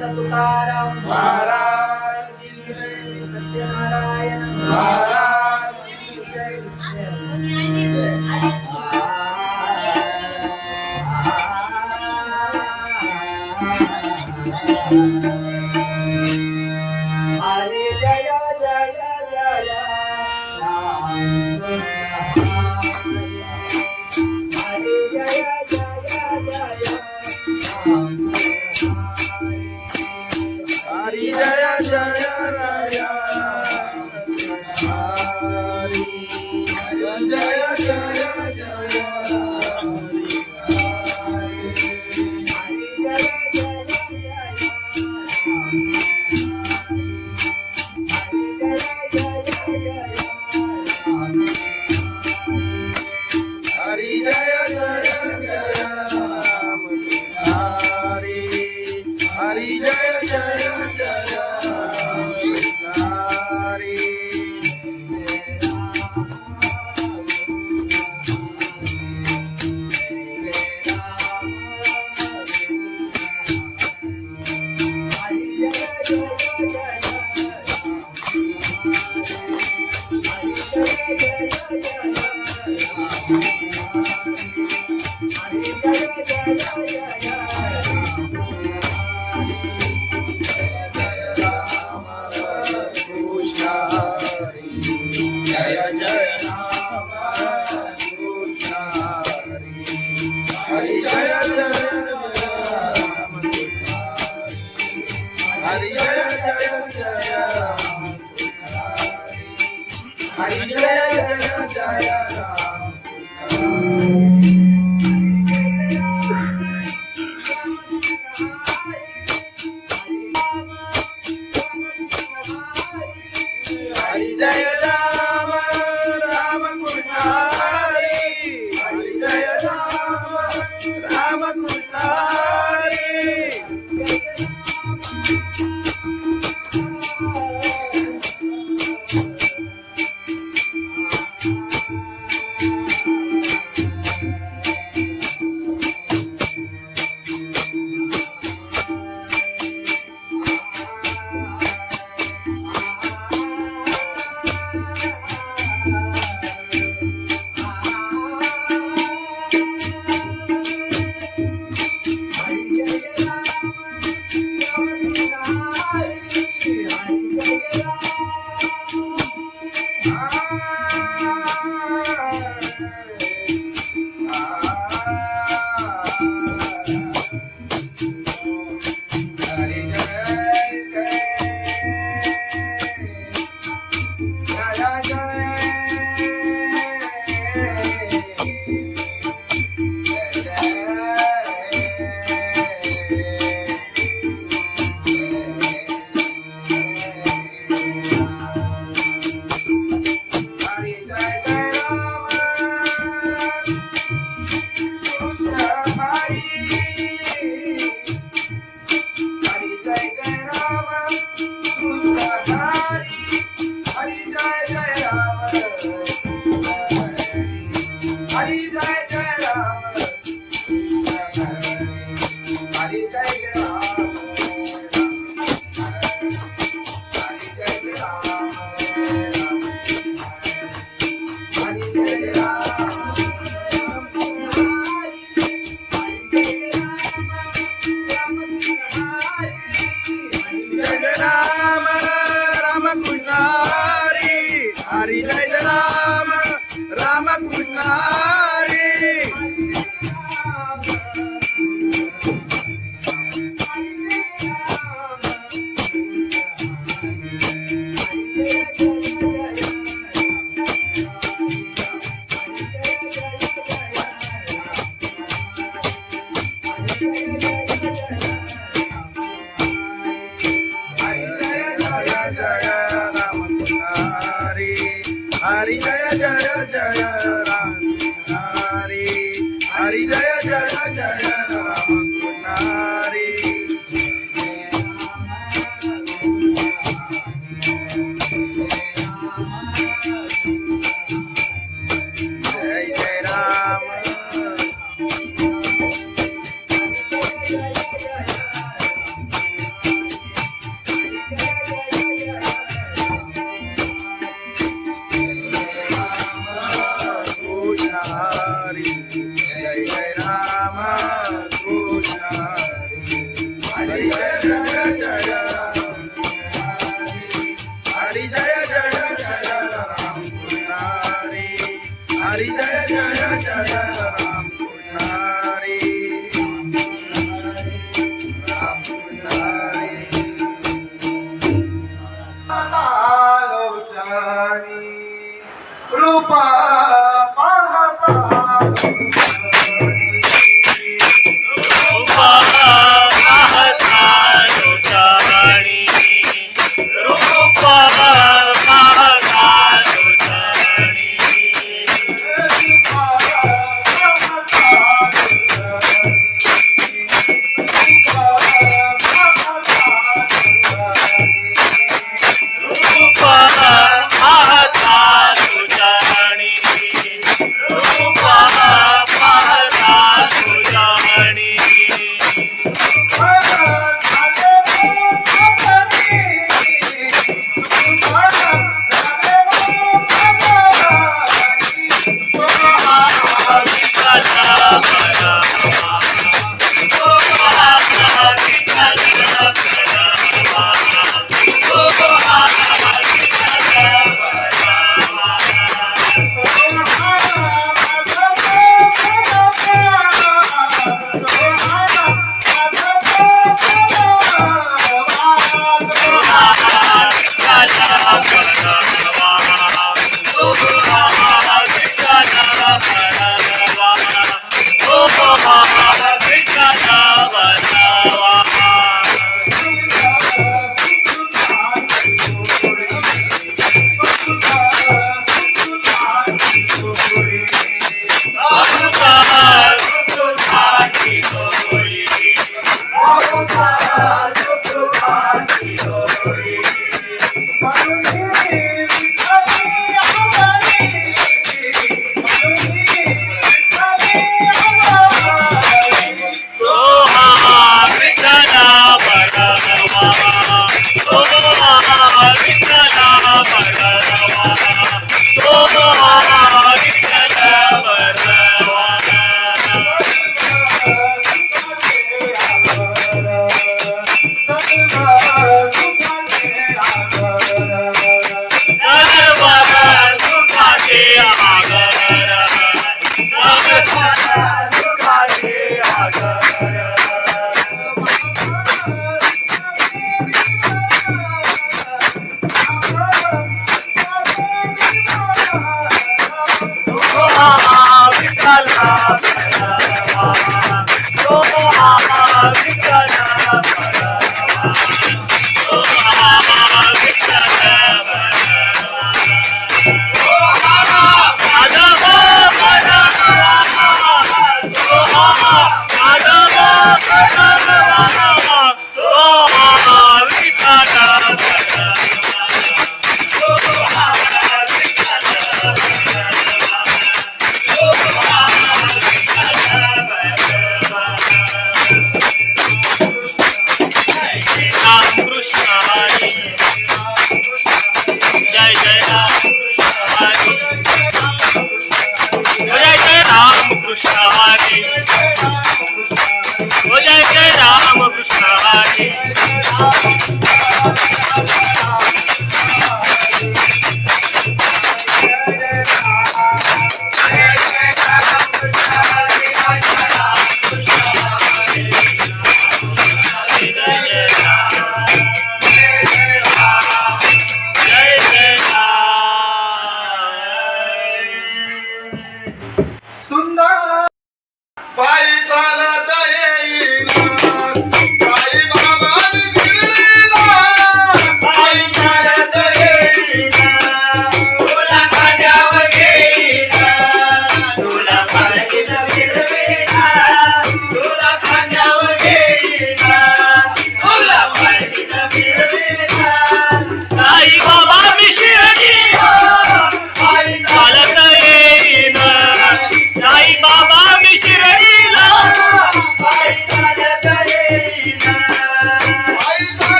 तुकाराम महाराज सत्यनारायण महाराज हरे जय जय जय राम हरे जय जय जय राम हरि जय जय राया हरि जय जय जय हरि जय जय जय राम हरि हरि जय जय जय हरि जय जय राम कृष्ण हरि जय जय राम हरि जय जय जय राम हरि जय जय जय राम हरि जय राम राम कृष्ण हरि हरि जय राम राम कृष्ण हरि हरि जय राम राम कृष्ण हरि हरि जय जय जय राम हरि हरि जय जय जय राम हरि जय जय राम रूपा पाहता रूपा पाहता तुझ्याणी रूपा पाहता तुझ्याणी रूपा पाहता तुझ्याणी रूपा पाहता तुझ्याणी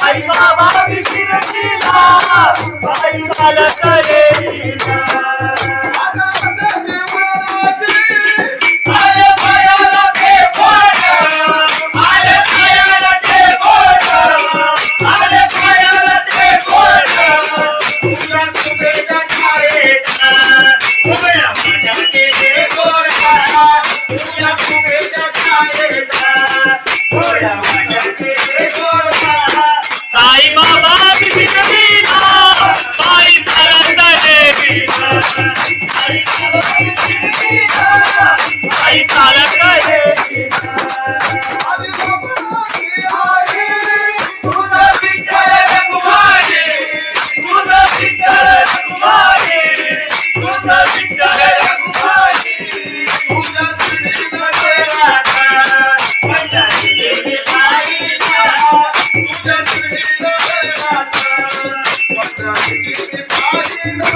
आई बाबा विशिरशीला आई बालक रे आले पायाला ते बोट, आले पायाला ते बोट, आले पायाला ते बोट. तुझ्या कुबेच्या छायेत उभ्या माझ्या गेले गोरखा, तुझ्या कुबेच्या छायेत उभ्या माझ्या गेले गोरखा. साई बाबा विश्ववीरा, साई चालत देवीरा, साई बाबा विश्ववीरा, साई चालत देवीरा. तुझं विठ्ठल रघुमाई, तुझं विठ्ठल रघुमाई, तुझं विठ्ठल रघुमाई. तुझ्या श्रीमध्ये राधा, पंढरी गेली बाईला, तुझ्या श्रीमध्ये राधा, पंढरी गेली बाईला.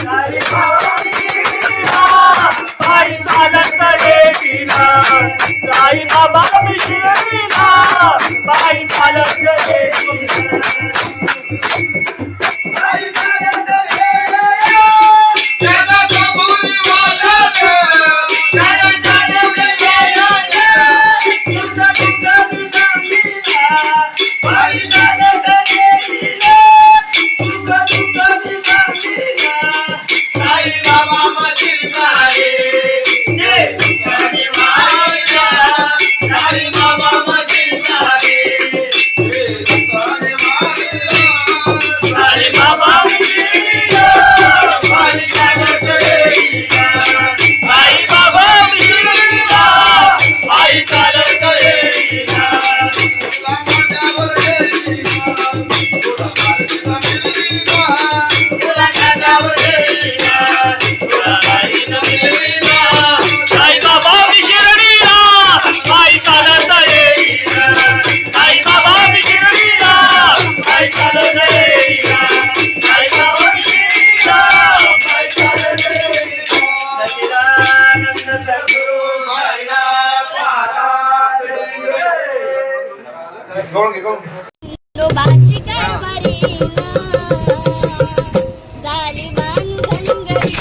साई बाबा विश्ववीरा, साई चालत देवीरा, साई बाबा विश्ववीरा, साई चालत देवीरा. साई चालत देवीरा, जगाच्या भुवनात, जगाच्या भुवनात, तुझं तुझं विश्ववीरा, साई चालत देवीरा, तुझं तुझं विश्ववीरा. साई बाबा मधील सारे, जे तुझ्याने मारिला, साई बाबा मधील सारे, जे तुझ्याने मारिला. साई बाबा विश्ववीरा, साई चालत देवीरा, साई बाबा विश्ववीरा, साई चालत देवीरा. तुला माझ्यावर देवीरा, तुला माझ्यावर देवीरा, तुला माझ्यावर देवीरा, तुला माझ्यावर देवीरा. साई बाबा विश्ववीरा, साई चालत देवीरा, साई बाबा विश्ववीरा, साई चालत देवीरा, साई बाबा विश्ववीरा, साई चालत देवीरा. सच्चिदानंद सद्गुरु साईनाथ महाराज की जय. लोबाची कारभारी झाली बांधन घरी.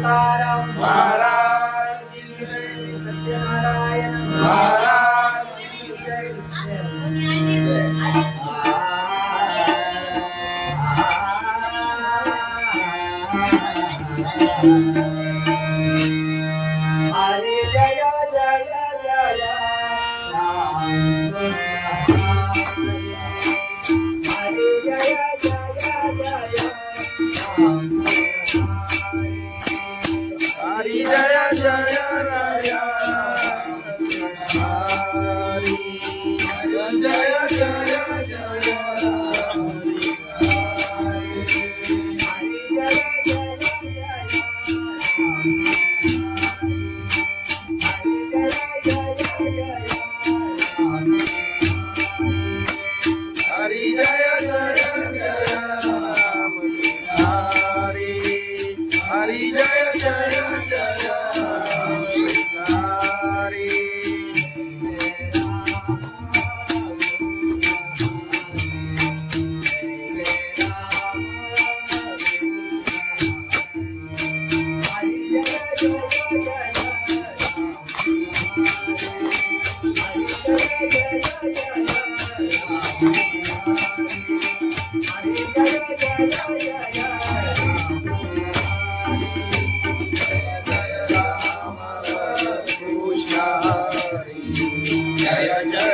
तुकाराम महाराज की जय, सत्यनारायण महाराज की जय. हरे जय जय जय राम हरे जय जय जय राम हरी जय जय राया हरी जय जय जय हरी जय जय जय राम हरी हरी जय जय जय राम हरी जय जय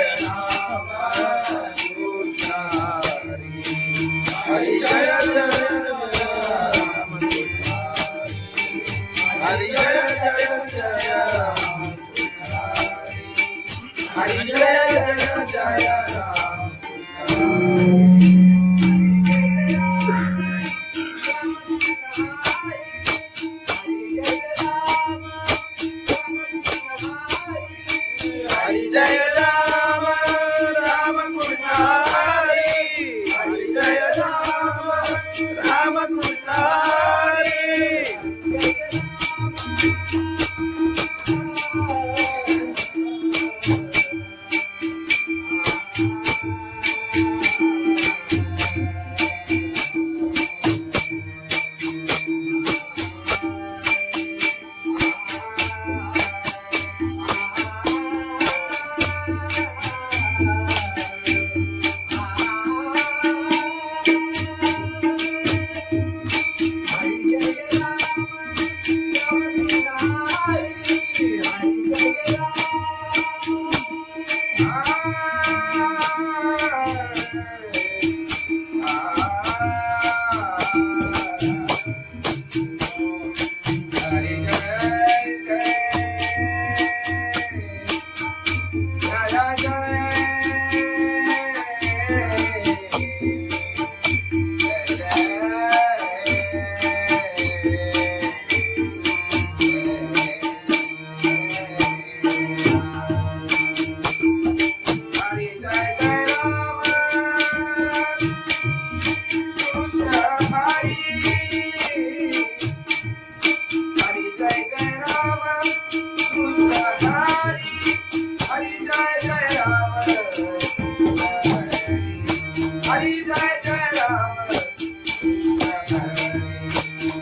राम कृष्ण हरि जय जय राम हरि जय जय जय राम हरि जय जय जय राम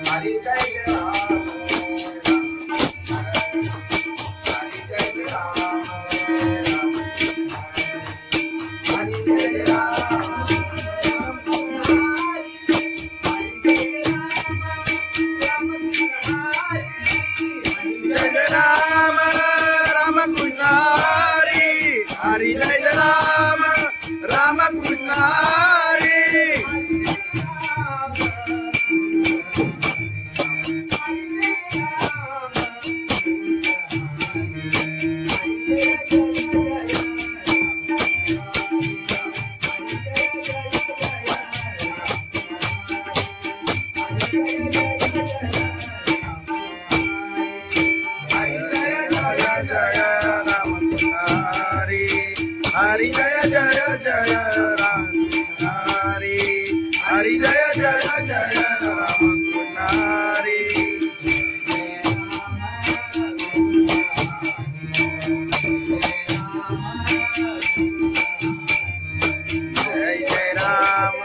हरि जय राम राम कृष्ण हरि हरि जय राम राम कृष्ण हरि हरि जय राम राम कृष्ण हरि हरि जय जय जय राम हरि हरि जय जय जय राम हरि जय जय राम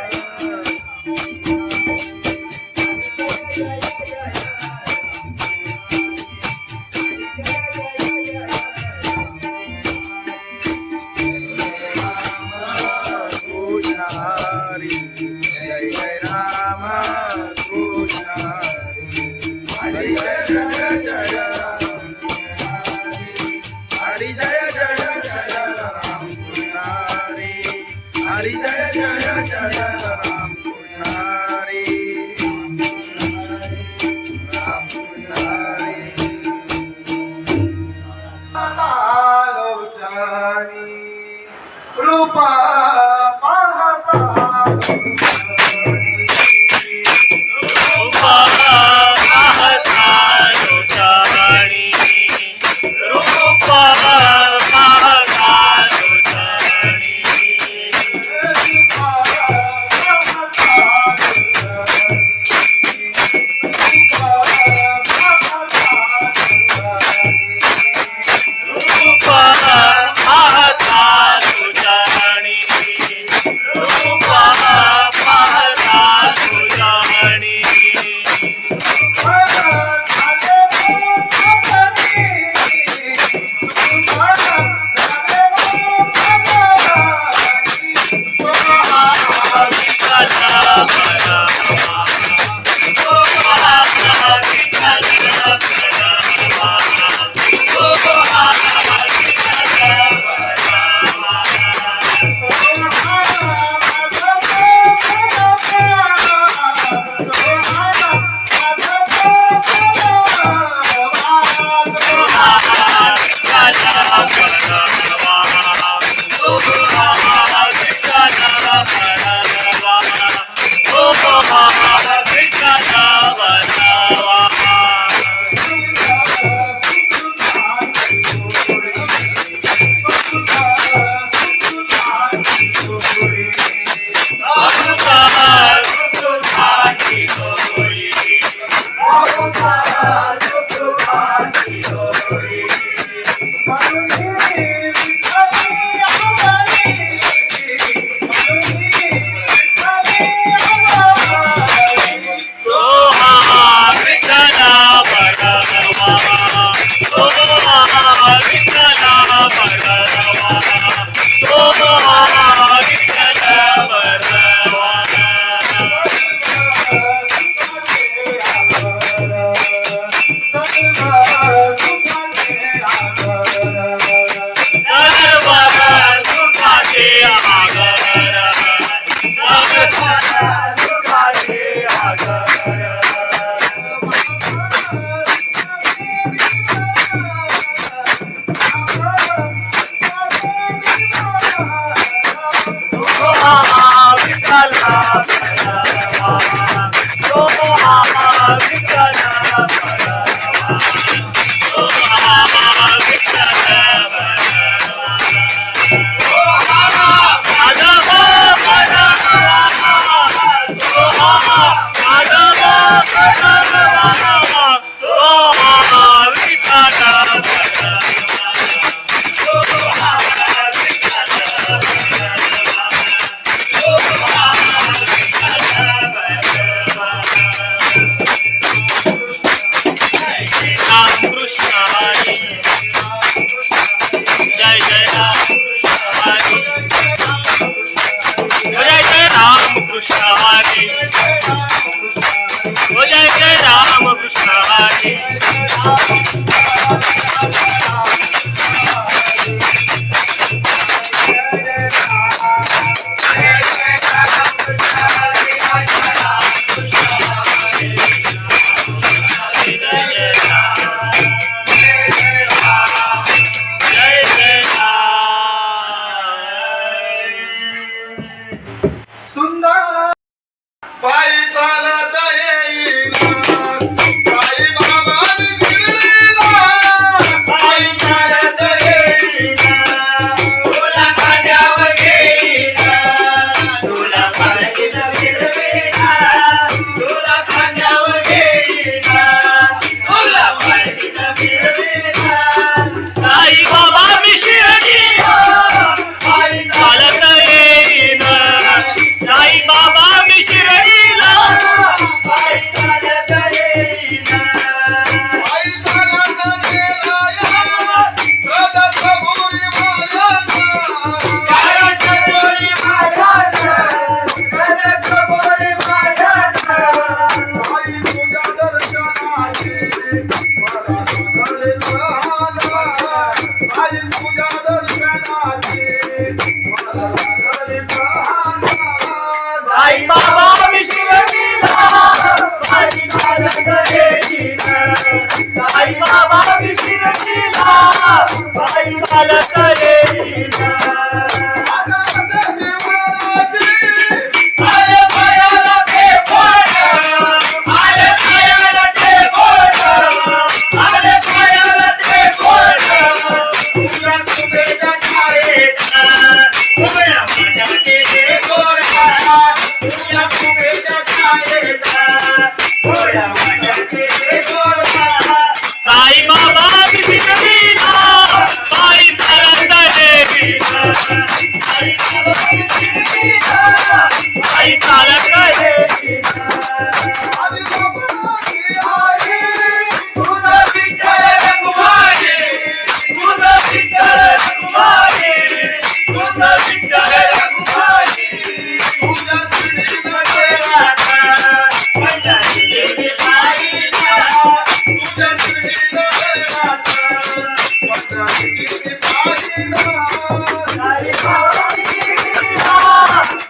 आई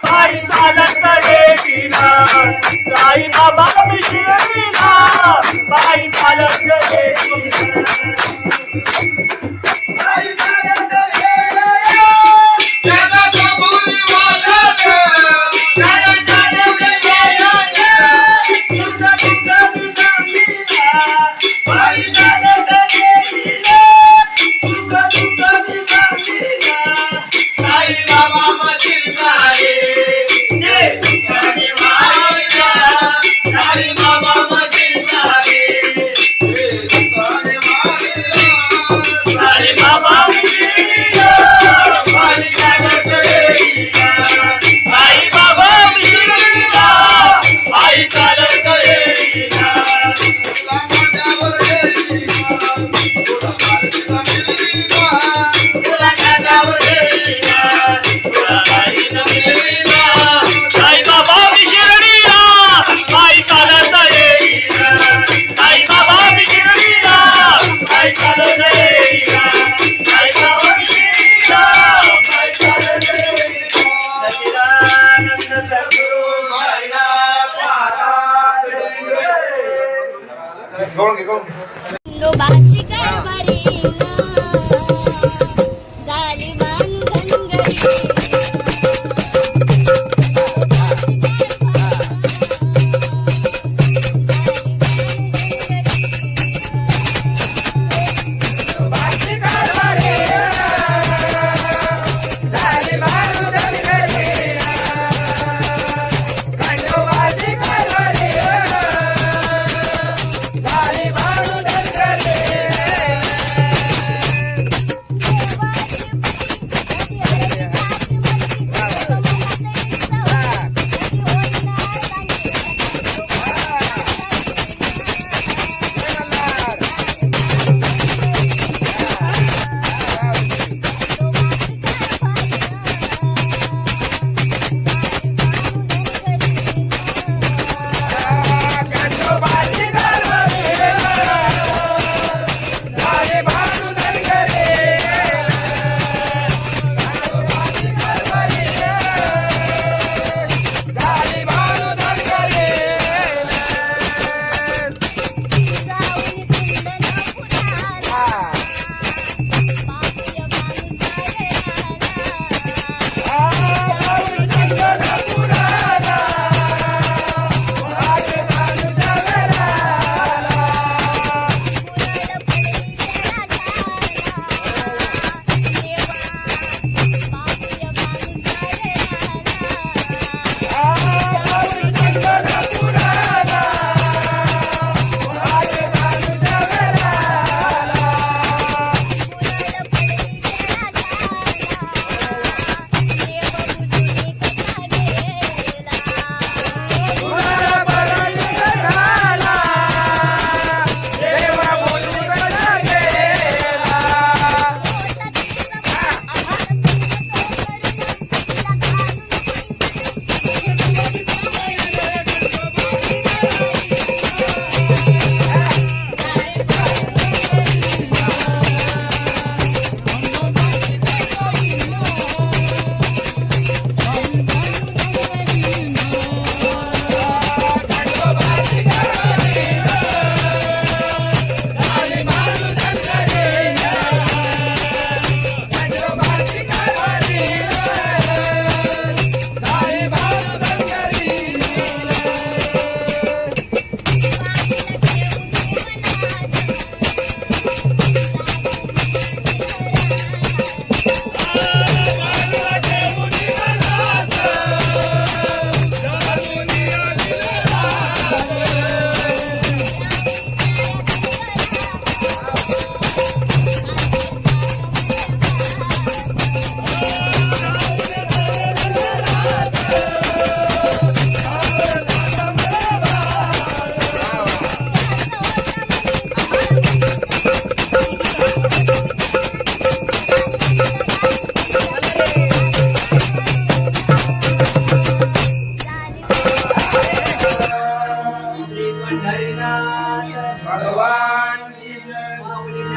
पायी चालत येतीला साई बाबा शिर्डीला पायी चालत येतीला लोबाची कारभारी झाली बांधन घरी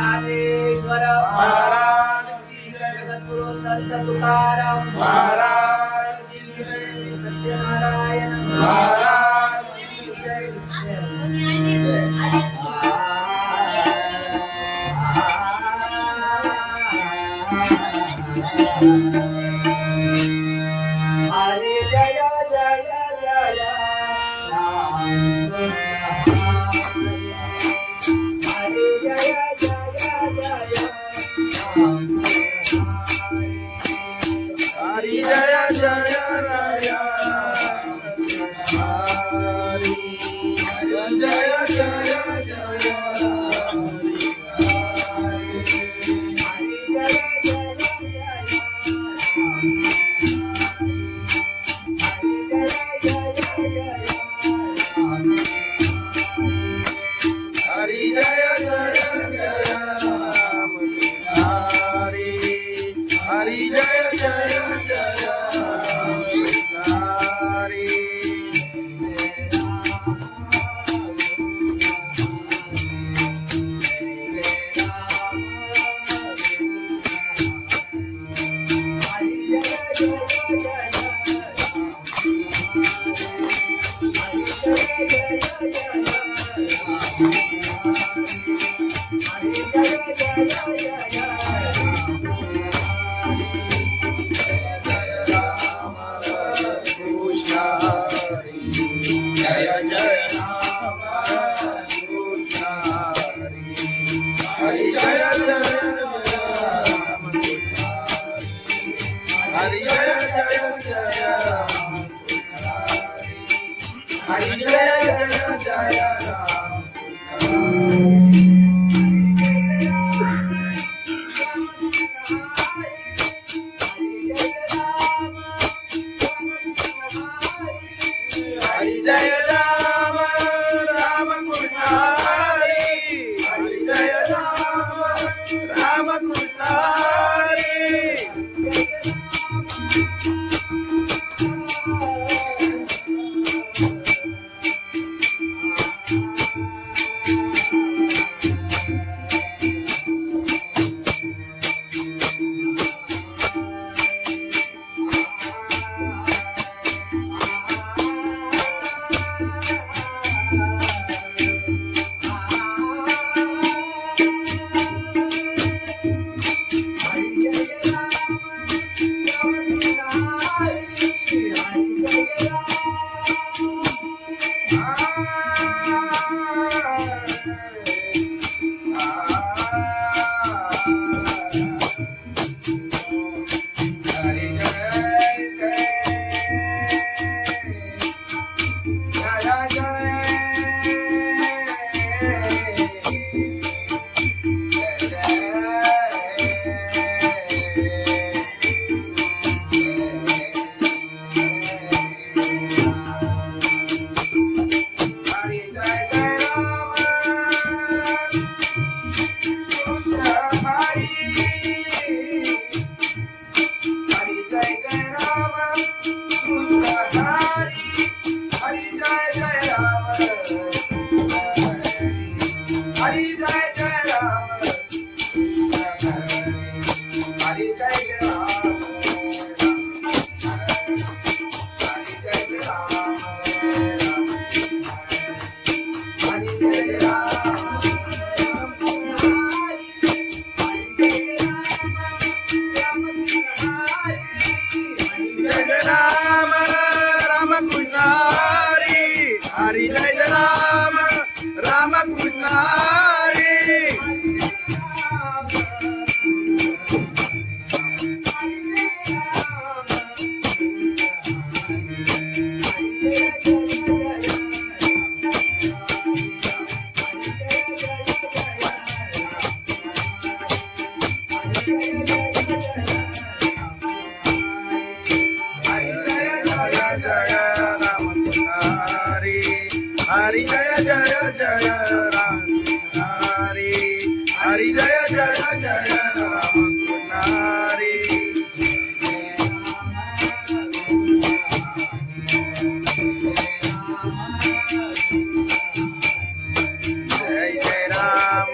ज्ञानेश्वर महाराज की जय, जगद्गुरु संत तुकाराम महाराज की जय, सत्यनारायण महाराज की जय. हरे जय जय जय राम हरे जय जय जय राम हरी जय जय राय हरी जय जय जय हरी जय जय जय राम हरी हरी जय जय जय हरी कृष्ण जय जय राम कृष्ण हरि जय जय राम हरि जय जय राम हरि जय जय राम हरि जय राम राम कृष्ण हरि हरि जय राम राम कृष्ण हरि हरि जय राम राम कृष्ण हरि हरि जय जय जय राम हरि हरि जय जय जय राम हरि जय जय राम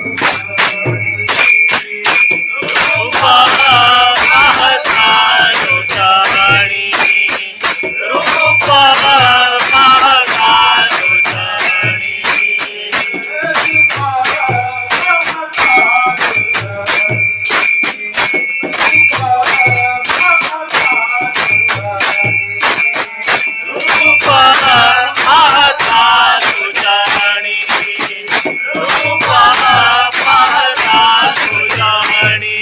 रूपा पाहता तुझ्याणी रूपा पाहता तुझ्याणी रूपा पाहता तुझ्याणी रूपा पाहता तुझ्याणी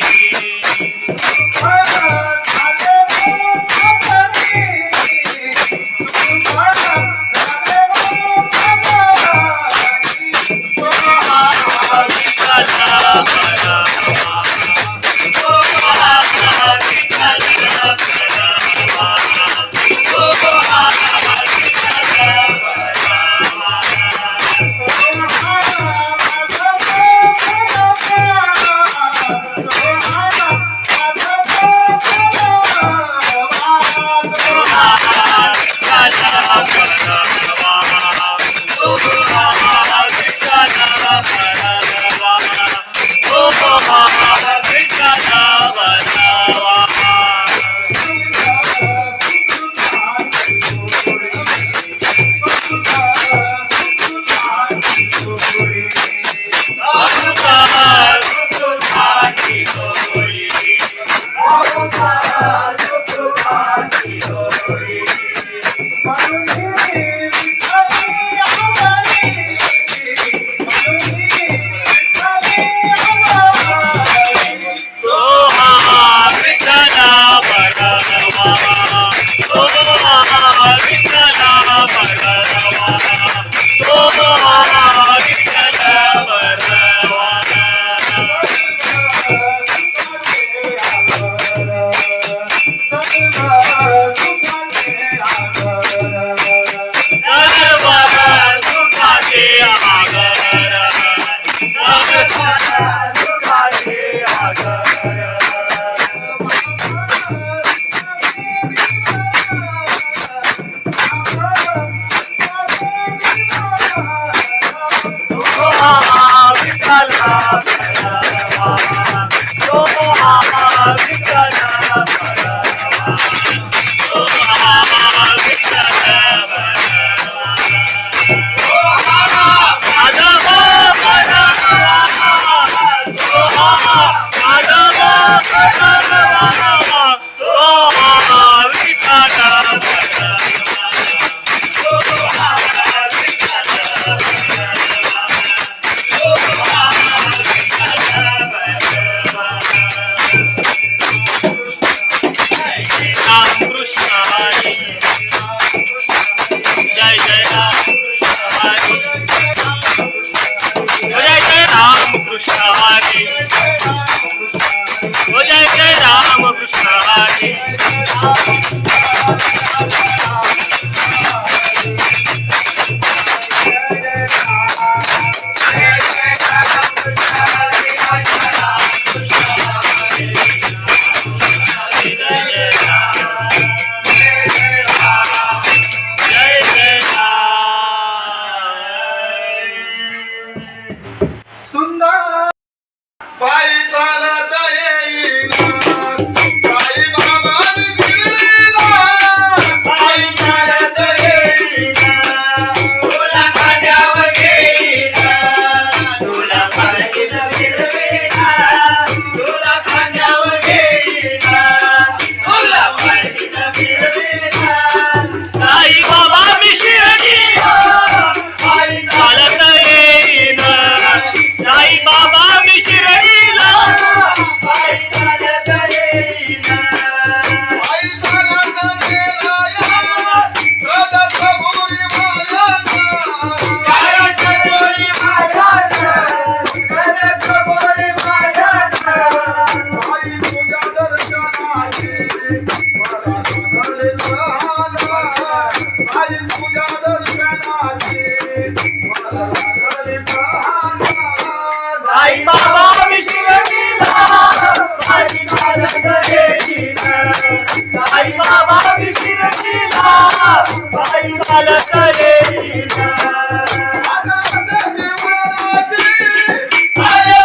अरे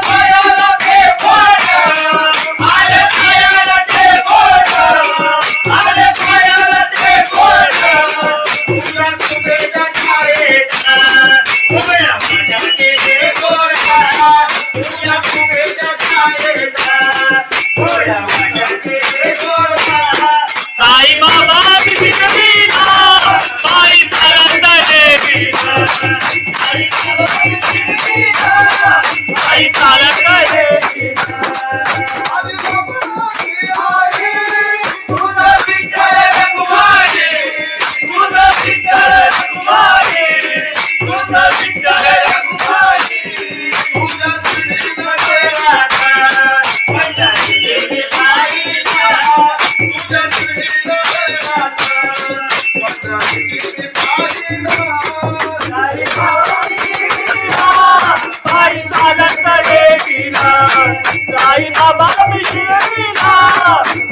साई बाबा शिर्डीला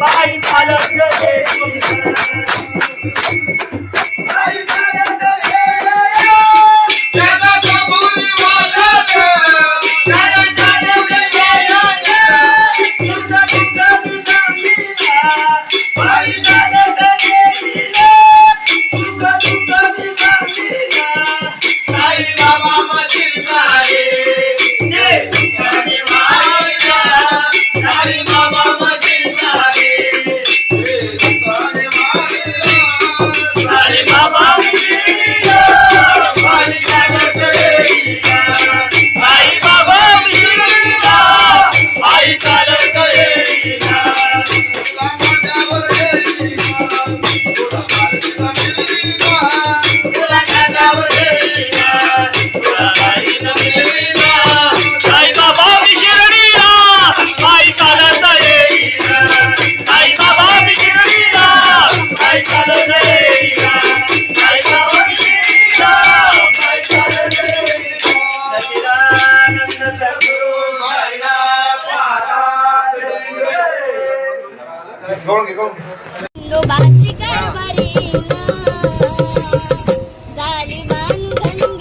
बाई चालत गेली खंडोबाची कारभारी झाली बांधन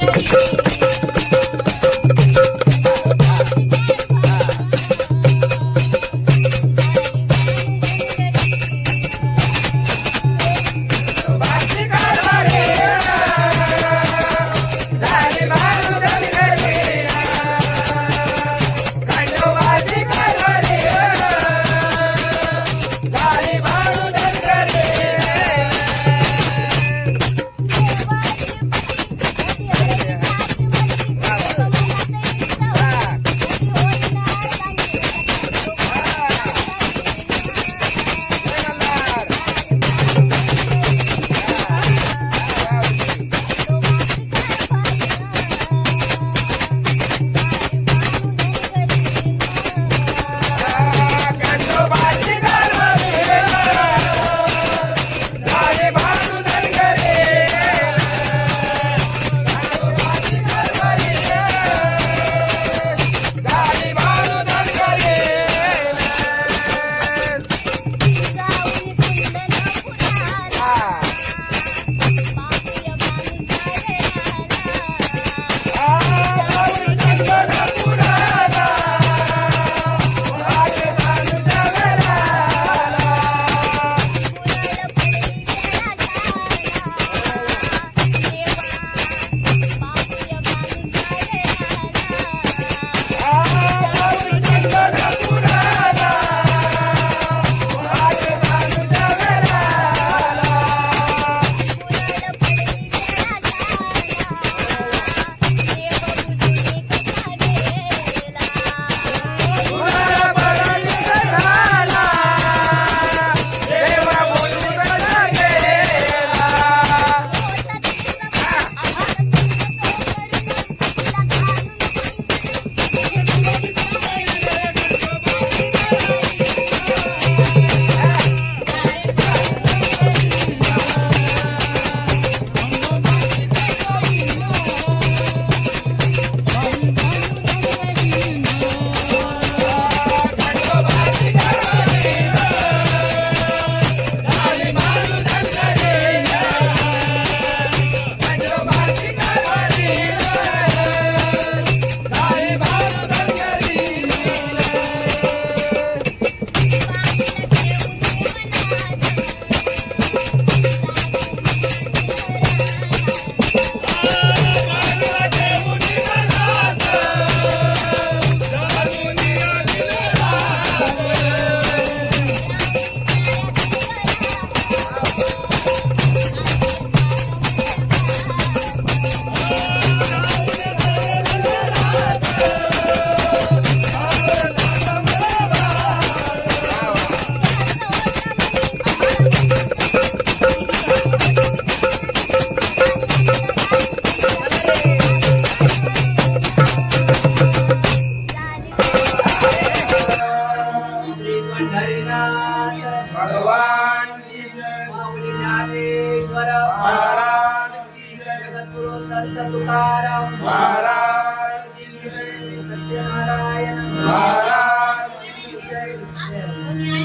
संत तुकाराम महाराज की जय. सत्यनारायण महाराज की जय.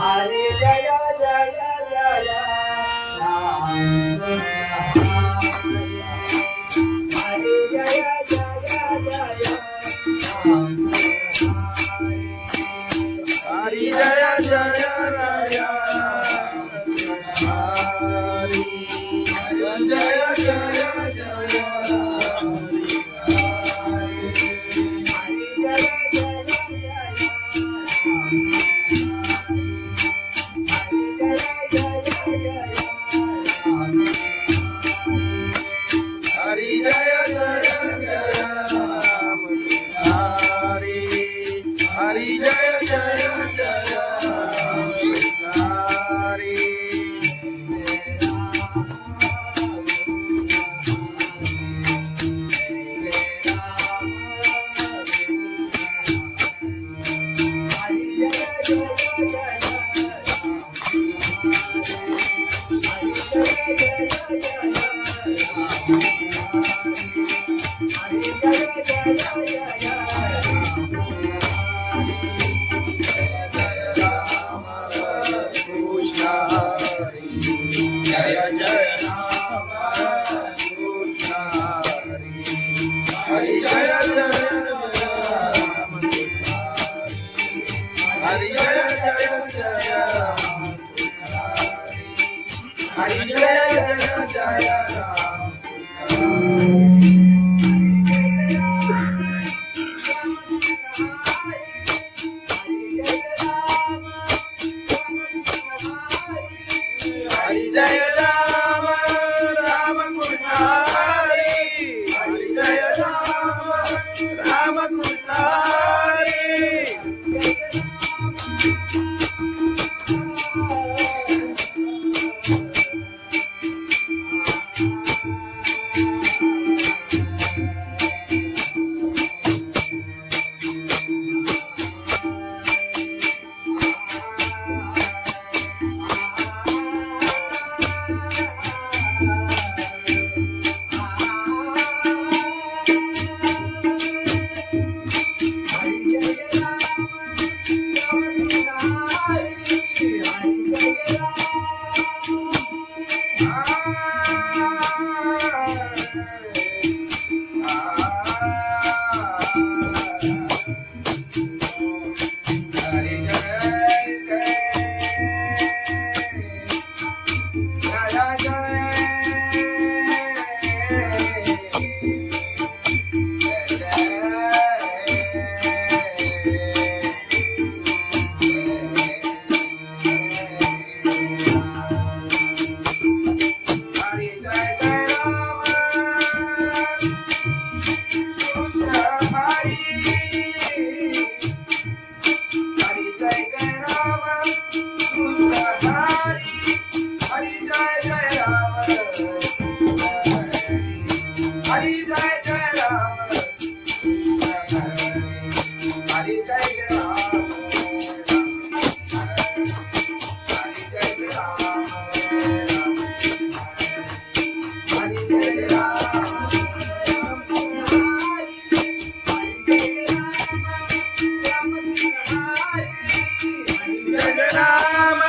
हरे जय जय जय राम हरे जय जय जय राम हरि जय जय राया. हरि जय जय जय हरि जय जय जय राम. हरि हरि जय जय जय राम. हरि कृष्ण हरि जय जय राम कृष्ण हरि हरि जय जय राम हरि जय जय जय राम हरि जय जय जय राम. हरि जय राम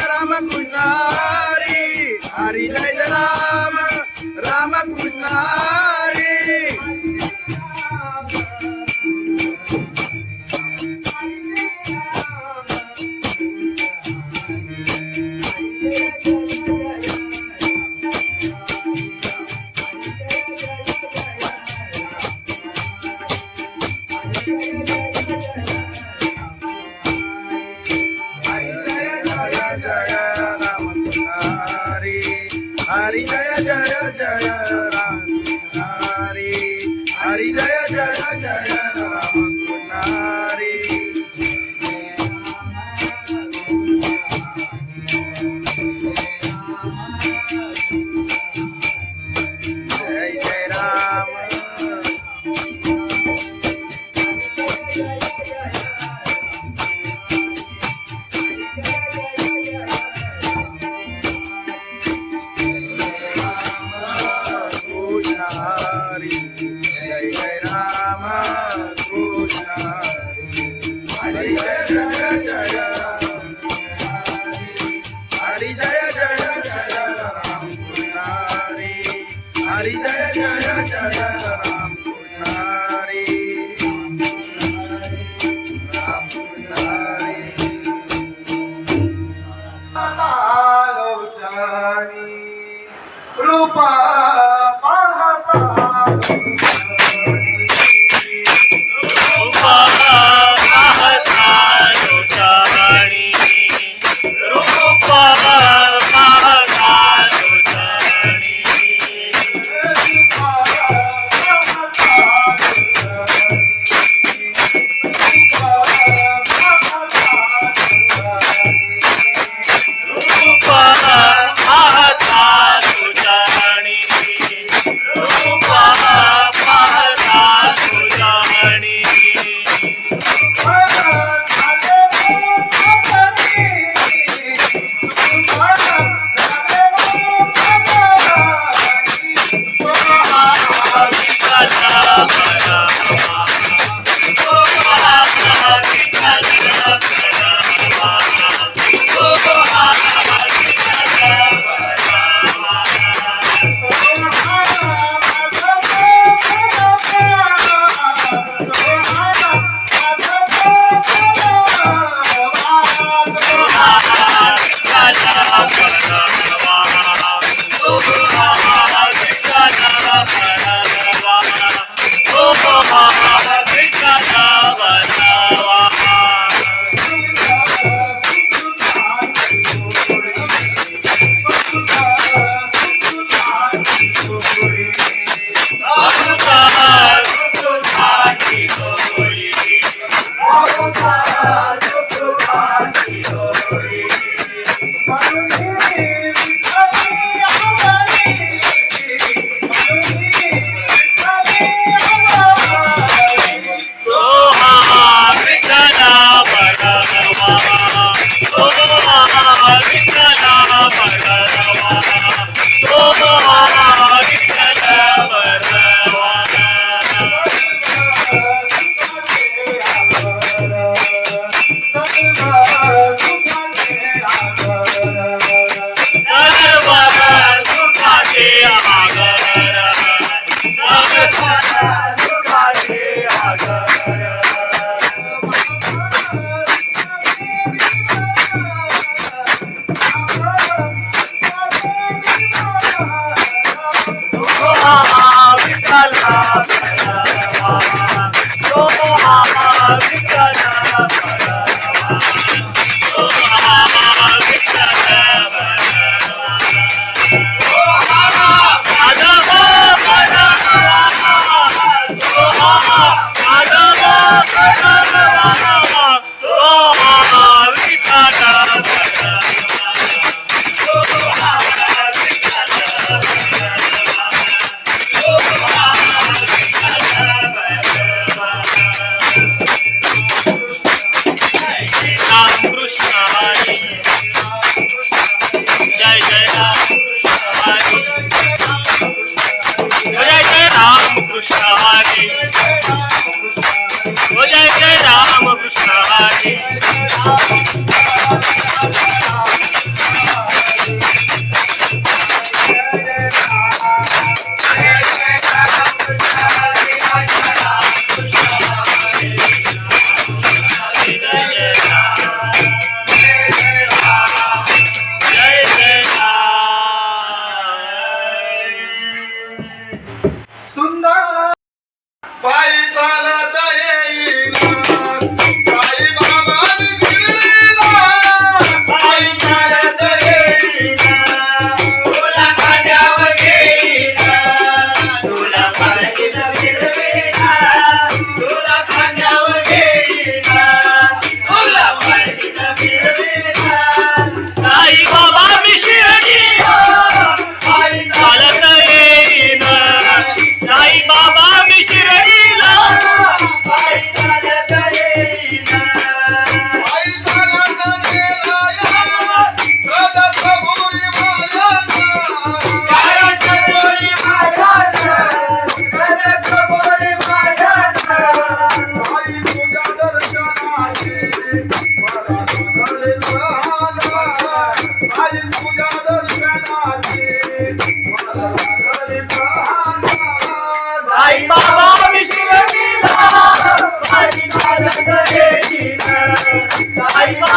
राम कृष्ण हरि हरि जय राम राम कृष्ण हरि हरि जय राम राम कृष्ण हरि हरि जय जय जय राम हरि हरि जय जय जय राम हरि जय जय राम जय राम पुजारी राम पुजारी लोचनी रूपा पाहता रूपा पाहता लोचनी रूपा पाहता लोचनी रूपा पाहता लोचनी रूपा पाहता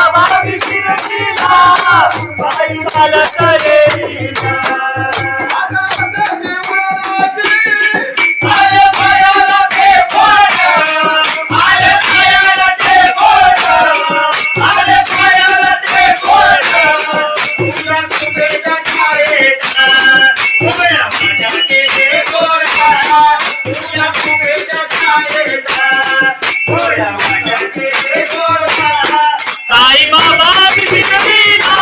बाबा शिरडीला पायी चालत येईना आले पायाला ते बोट आले पायाला ते बोट आले पायाला ते बोट तुझ्या कुबेच्या छायेत उभ्या माझ्या केले गोडा तुझ्या कुबेच्या छायेत उभ्या माझ्या केले गोडा साई बाबा शिरडीला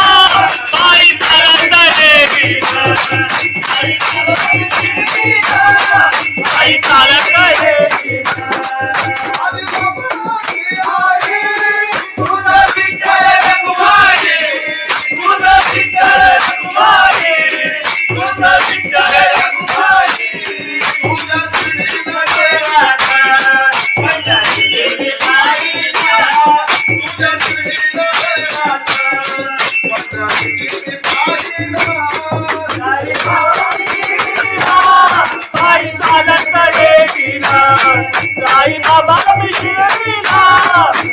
पायी चालत येईना साई बाबा शिरडीला पायी चालत येईना तुझा विठ्ठल रघुमाई तुझा विठ्ठल रघुमाई तुझा विठ्ठल रघुमाई तुझा श्रीनगर राधा पंढरी गेली पायीला तुझा श्रीनगर राधा पंढरी गेली पायीला साई बाबा शिरडीला पायी चालत येईना साई बाबा शिरडीला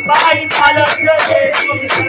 पायी चालत येईना